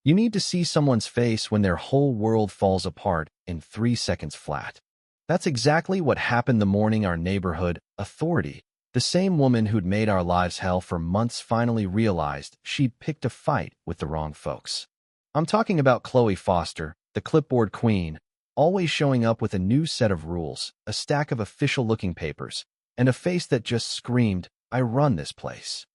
You need to see someone's face when their whole world falls apart in 3 seconds flat. That's exactly what happened the morning our neighborhood authority, the same woman who'd made our lives hell for months, finally realized she'd picked a fight with the wrong folks. I'm talking about Chloe Foster, the clipboard queen, always showing up with a new set of rules, a stack of official-looking papers, and a face that just screamed, "I run this place."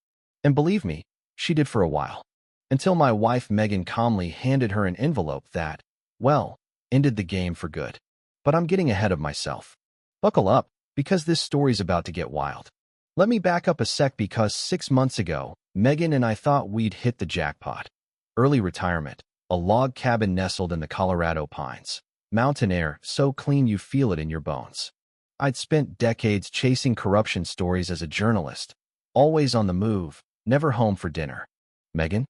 And believe me, she did for a while. Until my wife Megan calmly handed her an envelope that, well, ended the game for good. But I'm getting ahead of myself. Buckle up, because this story's about to get wild. Let me back up a sec because 6 months ago, Megan and I thought we'd hit the jackpot. Early retirement, a log cabin nestled in the Colorado pines. Mountain air, so clean you feel it in your bones. I'd spent decades chasing corruption stories as a journalist, always on the move, never home for dinner. Megan?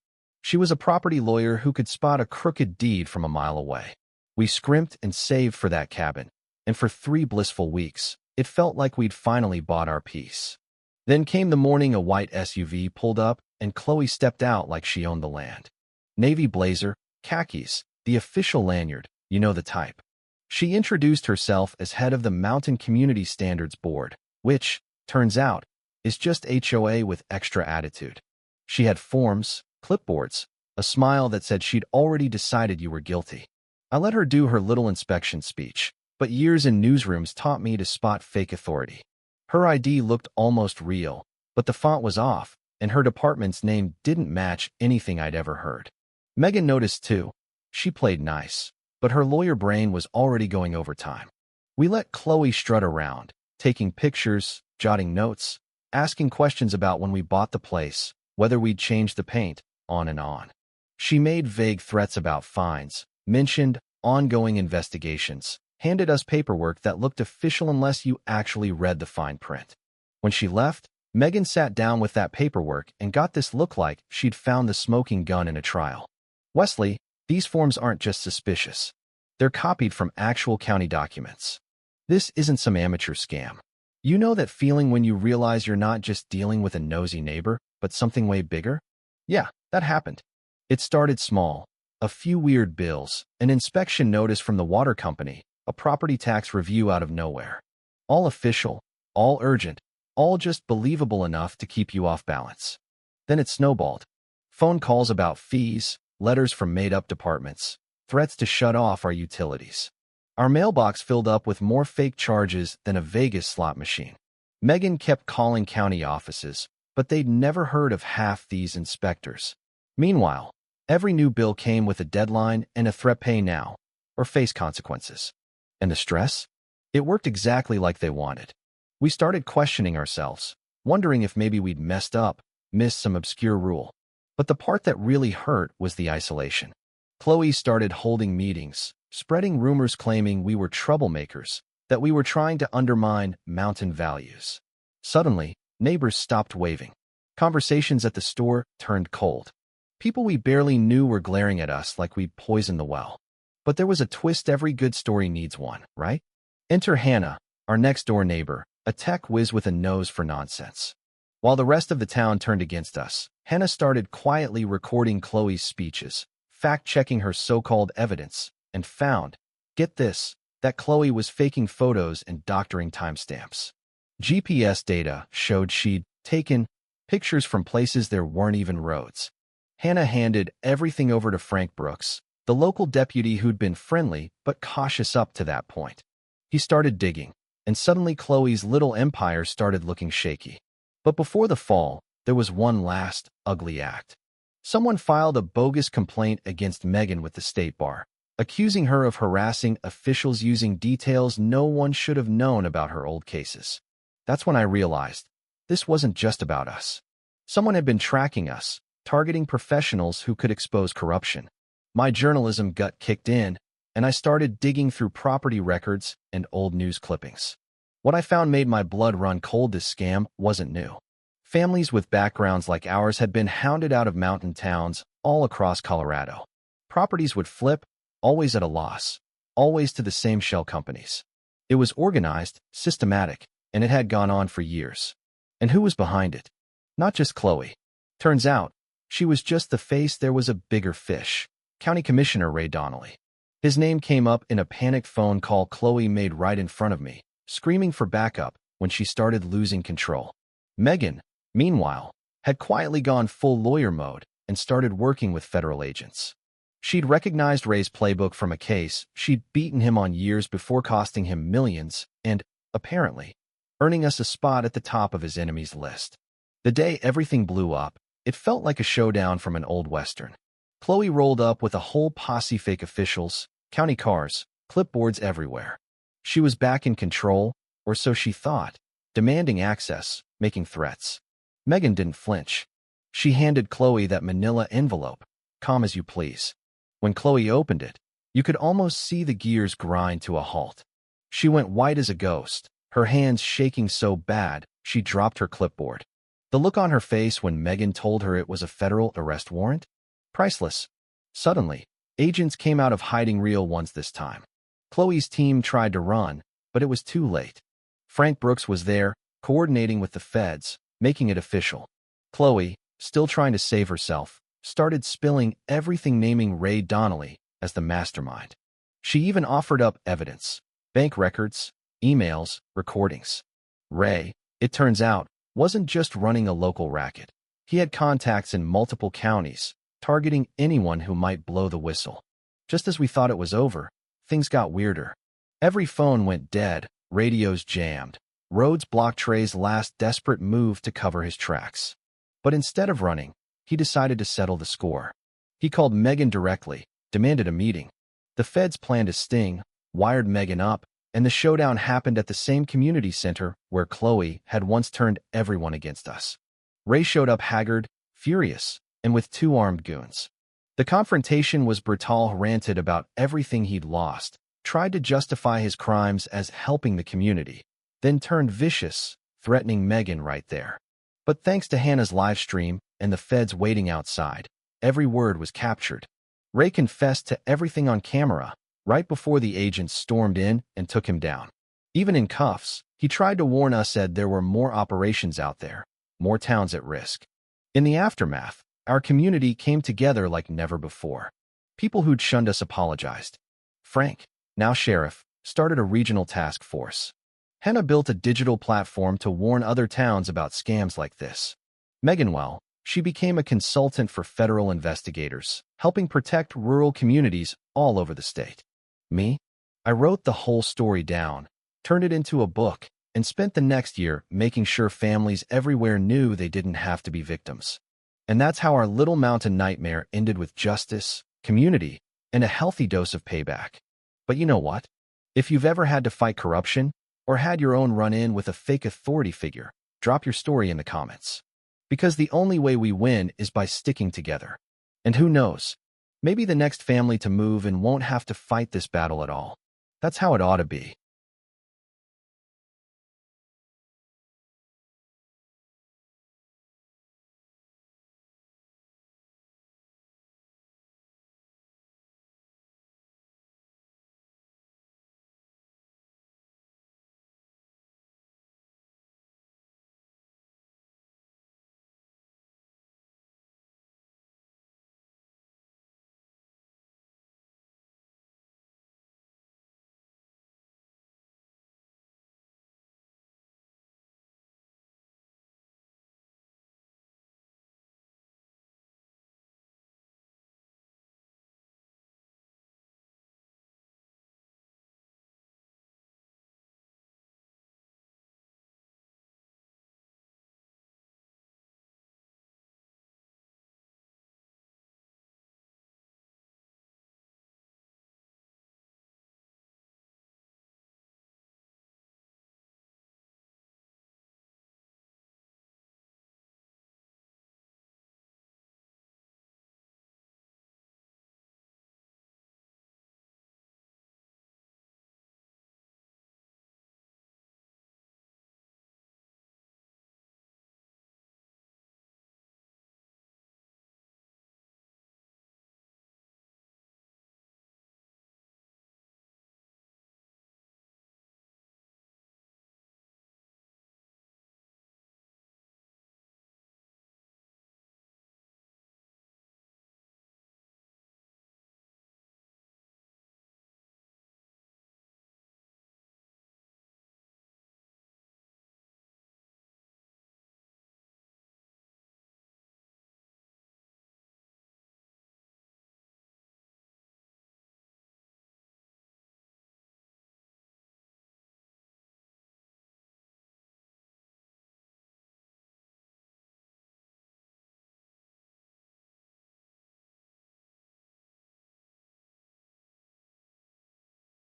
She was a property lawyer who could spot a crooked deed from a mile away. We scrimped and saved for that cabin, and for 3 blissful weeks, it felt like we'd finally bought our peace. Then came the morning a white SUV pulled up, and Chloe stepped out like she owned the land. Navy blazer, khakis, the official lanyard, you know the type. She introduced herself as head of the Mountain Community Standards Board, which, turns out, is just HOA with extra attitude. She had forms, clipboards, a smile that said she'd already decided you were guilty. I let her do her little inspection speech, but years in newsrooms taught me to spot fake authority. Her ID looked almost real, but the font was off, and her department's name didn't match anything I'd ever heard. Megan noticed too. She played nice, but her lawyer brain was already going overtime. We let Chloe strut around, taking pictures, jotting notes, asking questions about when we bought the place, whether we'd changed the paint, on and on. She made vague threats about fines, mentioned ongoing investigations, handed us paperwork that looked official unless you actually read the fine print. When she left, Megan sat down with that paperwork and got this look like she'd found the smoking gun in a trial. "Wesley, these forms aren't just suspicious. They're copied from actual county documents. This isn't some amateur scam. You know that feeling when you realize you're not just dealing with a nosy neighbor, but something way bigger?" Yeah, that happened. It started small. A few weird bills, an inspection notice from the water company, a property tax review out of nowhere. All official, all urgent, all just believable enough to keep you off balance. Then it snowballed. Phone calls about fees, letters from made-up departments, threats to shut off our utilities. Our mailbox filled up with more fake charges than a Vegas slot machine. Megan kept calling county offices, but they'd never heard of half these inspectors. Meanwhile, every new bill came with a deadline and a threat: pay now, or face consequences. And the stress? It worked exactly like they wanted. We started questioning ourselves, wondering if maybe we'd messed up, missed some obscure rule. But the part that really hurt was the isolation. Chloe started holding meetings, spreading rumors claiming we were troublemakers, that we were trying to undermine mountain values. Suddenly, neighbors stopped waving. Conversations at the store turned cold. People we barely knew were glaring at us like we'd poisoned the well. But there was a twist. Every good story needs one, right? Enter Hannah, our next-door neighbor, a tech whiz with a nose for nonsense. While the rest of the town turned against us, Hannah started quietly recording Chloe's speeches, fact-checking her so-called evidence, and found, get this, that Chloe was faking photos and doctoring timestamps. GPS data showed she'd taken pictures from places there weren't even roads. Hannah handed everything over to Frank Brooks, the local deputy who'd been friendly but cautious up to that point. He started digging, and suddenly Chloe's little empire started looking shaky. But before the fall, there was one last, ugly act. Someone filed a bogus complaint against Megan with the state bar, accusing her of harassing officials using details no one should have known about her old cases. That's when I realized, this wasn't just about us. Someone had been tracking us, targeting professionals who could expose corruption. My journalism gut kicked in, and I started digging through property records and old news clippings. What I found made my blood run cold. This scam wasn't new. Families with backgrounds like ours had been hounded out of mountain towns all across Colorado. Properties would flip, always at a loss, always to the same shell companies. It was organized, systematic, and it had gone on for years. And who was behind it? Not just Chloe. Turns out, she was just the face. There was a bigger fish. County Commissioner Ray Donnelly. His name came up in a panicked phone call Chloe made right in front of me, screaming for backup when she started losing control. Megan, meanwhile, had quietly gone full lawyer mode and started working with federal agents. She'd recognized Ray's playbook from a case she'd beaten him on years before, costing him millions and, apparently, earning us a spot at the top of his enemies list. The day everything blew up, it felt like a showdown from an old western. Chloe rolled up with a whole posse, fake officials, county cars, clipboards everywhere. She was back in control, or so she thought, demanding access, making threats. Megan didn't flinch. She handed Chloe that manila envelope. Calm as you please. When Chloe opened it, you could almost see the gears grind to a halt. She went white as a ghost, her hands shaking so bad she dropped her clipboard. The look on her face when Megan told her it was a federal arrest warrant? Priceless. Suddenly, agents came out of hiding, real ones this time. Chloe's team tried to run, but it was too late. Frank Brooks was there, coordinating with the feds, making it official. Chloe, still trying to save herself, started spilling everything, naming Ray Donnelly as the mastermind. She even offered up evidence, bank records, emails, recordings. Ray, it turns out, wasn't just running a local racket. He had contacts in multiple counties, targeting anyone who might blow the whistle. Just as we thought it was over, things got weirder. Every phone went dead, radios jammed, roads blocked. Ray's last desperate move to cover his tracks. But instead of running, he decided to settle the score. He called Megan directly, demanded a meeting. The feds planned a sting, wired Megan up, and the showdown happened at the same community center where Chloe had once turned everyone against us. Ray showed up haggard, furious, and with 2 armed goons. The confrontation was brutal. He ranted about everything he'd lost, tried to justify his crimes as helping the community, then turned vicious, threatening Megan right there. But thanks to Hannah's live stream and the feds waiting outside, every word was captured. Ray confessed to everything on camera right before the agents stormed in and took him down. Even in cuffs, he tried to warn us, said there were more operations out there, more towns at risk. In the aftermath, our community came together like never before. People who'd shunned us apologized. Frank, now sheriff, started a regional task force. Hannah built a digital platform to warn other towns about scams like this. Megan, well, she became a consultant for federal investigators, helping protect rural communities all over the state. Me? I wrote the whole story down, turned it into a book, and spent the next year making sure families everywhere knew they didn't have to be victims. And that's how our little mountain nightmare ended, with justice, community, and a healthy dose of payback. But you know what? If you've ever had to fight corruption, or had your own run-in with a fake authority figure, drop your story in the comments. Because the only way we win is by sticking together. And who knows? Maybe the next family to move in won't have to fight this battle at all. That's how it ought to be.